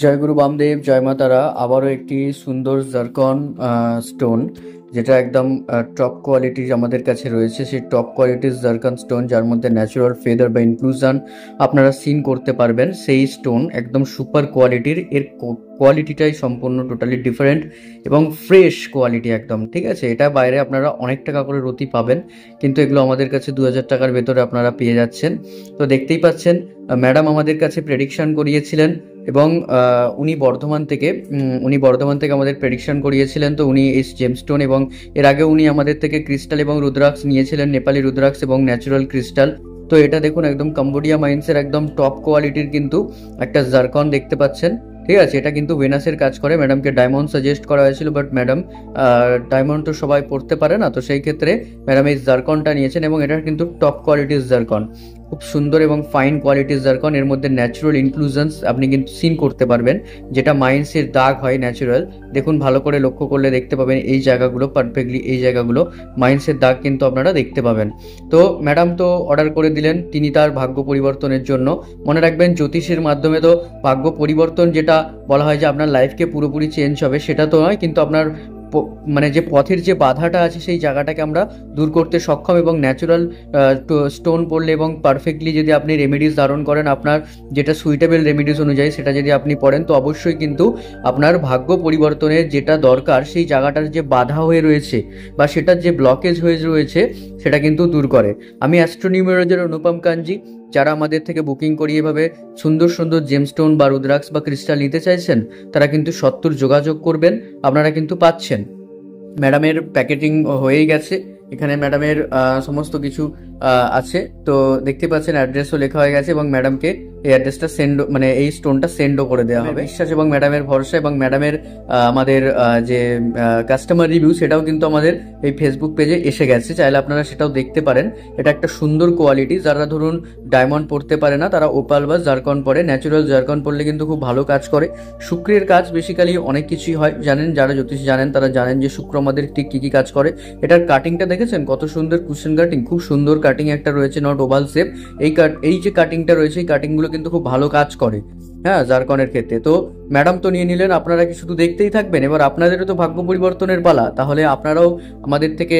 জয় গুরু বামদেব, জয় মা তারা। আবারও একটি সুন্দর জারকন স্টোন, যেটা একদম টপ কোয়ালিটির আমাদের কাছে রয়েছে। সেই টপ কোয়ালিটির জারকন স্টোন, যার মধ্যে ন্যাচারাল ফেদার বা ইনক্লুশন আপনারা সিন করতে পারবেন। সেই স্টোন একদম সুপার কোয়ালিটির, এর কোয়ালিটিটাই সম্পূর্ণ টোটালি ডিফারেন্ট এবং ফ্রেশ কোয়ালিটি একদম। ঠিক আছে, এটা বাইরে আপনারা অনেক টাকা করে রতি পাবেন, কিন্তু এগুলো আমাদের কাছে 2000 টাকার ভেতরে আপনারা পেয়ে যাচ্ছেন। তো দেখতেই পাচ্ছেন, ম্যাডাম আমাদের কাছে প্রেডিকশন করিয়েছিলেন এবং উনি বর্ধমান থেকে আমাদের প্রেডিকশন করিয়েছিলেন। তো উনি এই জেমস্টোন এবং এর আগে উনি আমাদের থেকে ক্রিস্টাল এবং রুদ্রাক্ষ নিয়েছিলেন, নেপালি রুদ্রাক্ষ এবং ন্যাচারাল ক্রিস্টাল। তো এটা দেখুন, একদম কম্বোডিয়া মাইন্সের একদম টপ কোয়ালিটির কিন্তু একটা জারকন দেখতে পাচ্ছেন। ঠিক আছে, এটা কিন্তু ভেনাসের কাজ করে। ম্যাডামকে ডায়মন্ড সাজেস্ট করা হয়েছিল, বাট ম্যাডাম ডায়মন্ড তো সবাই পড়তে পারে না, তো সেই ক্ষেত্রে ম্যাডাম এই জারকনটা নিয়েছেন এবং এটা কিন্তু টপ কোয়ালিটির জারকন, খুব সুন্দর এবং ফাইন কোয়ালিটির জারকন। এর মধ্যে ন্যাচারাল ইনক্লুশনস আপনি কিন্তু সিন করতে পারবেন, যেটা মাইন্সের দাগ হয় ন্যাচারাল। দেখুন, ভালো করে লক্ষ্য করলে দেখতে পাবেন এই জায়গাগুলো পারফেক্টলি, এই জায়গাগুলো মাইন্সের দাগ কিন্তু আপনারা দেখতে পাবেন। তো ম্যাডাম তো অর্ডার করে দিলেন তিনি তার ভাগ্য পরিবর্তনের জন্য। মনে রাখবেন, জ্যোতিষের মাধ্যমে তো ভাগ্য পরিবর্তন, যেটা বলা হয় যে আপনার লাইফকে পুরোপুরি চেঞ্জ হবে, সেটা তো নয়, কিন্তু আপনার মানে যে পথের যে বাধাটা আছে সেই জায়গাটাকে আমরা দূর করতে সক্ষম। এবং ন্যাচারাল স্টোন পড়লে এবং পারফেক্টলি যদি আপনি রেমেডিস ধারণ করেন, আপনার যেটা সুইটেবল রেমেডিস অনুযায়ী সেটা যদি আপনি পড়েন, তো অবশ্যই কিন্তু আপনার ভাগ্য পরিবর্তনের যেটা দরকার সেই জায়গাটার যে বাধা হয়ে রয়েছে বা সেটার যে ব্লকেজ হয়ে রয়েছে সেটা কিন্তু দূর করে। আমি অ্যাস্ট্রোনিউমেরোলজার অনুপম কাঞ্জি। যারা আমাদের থেকে বুকিং করিয়ে এভাবে সুন্দর সুন্দর জেমস্টোন বা রুদ্রাক্ষ বা ক্রিস্টাল নিতে চাইছেন, তারা কিন্তু সত্তর যোগাযোগ করবেন, আপনারা কিন্তু পাচ্ছেন। ম্যাডামের প্যাকেটিং হয়েই গেছে, এখানে ম্যাডামের সমস্ত কিছু আছে। তো দেখতে পাচ্ছেন অ্যাড্রেসও লেখা হয়ে গেছে এবং ম্যাডামকে এই অ্যাড্রেসটা সেন্ড, মানে এই স্টোনটা সেন্ডও করে দেওয়া হবে। বিশ্বাস এবং ম্যাডামের ভরসা এবং ম্যাডামের আমাদের যে কাস্টমার রিভিউ, সেটাও কিন্তু আমাদের এই ফেসবুক পেজে এসে গেছে, চাইলে আপনারা সেটাও দেখতে পারেন। এটা একটা সুন্দর কোয়ালিটি। যারা ধরুন ডায়মন্ড পড়তে পারে না, তারা ওপাল বা জারকন পরে। ন্যাচারাল জারকন পড়লে কিন্তু খুব ভালো কাজ করে। শুক্রের কাজ বেসিক্যালি অনেক কিছুই হয়, জানেন, যারা জ্যোতিষ জানেন তারা জানেন যে শুক্র আমাদের ঠিক কী কী কাজ করে। এটার কাটিংটা দেখেছেন কত সুন্দর, কুশন কাটিং, খুব সুন্দর কাটিং একটা রয়েছে, নট ওভাল শেপ। এই যে কাটিংটা রয়েছে, এই কাটিংগুলো কিন্তু খুব ভালো কাজ করে, হ্যাঁ, জারকনের ক্ষেত্রে। তো ম্যাডাম তো নিয়ে নিলেন, আপনারা কি শুধু দেখতেই থাকবেন? এবার আপনাদেরও তো ভাগ্য পরিবর্তনের পালা। তাহলে আপনারাও আমাদের থেকে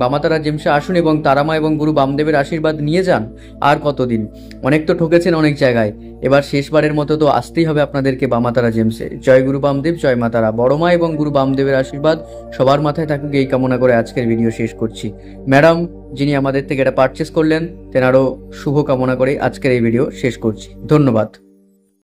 বামাতারা জেমসে আসুন এবং তারামা এবং গুরু বামদেবের আশীর্বাদ নিয়ে যান। আর কতদিন? অনেক তো ঠকেছেন অনেক জায়গায়, এবার শেষবারের মতো তো আসতেই হবে আপনাদেরকে বামাতারা জেমসে। জয় গুরু বামদেব, জয় মাতারা। বড় মা এবং গুরু বামদেবের আশীর্বাদ সবার মাথায় থাকুক, এই কামনা করে আজকের ভিডিও শেষ করছি। ম্যাডাম যিনি আমাদের থেকে এটা পারচেস করলেন, তেনারও শুভ কামনা করে আজকের এই ভিডিও শেষ করছি। ধন্যবাদ।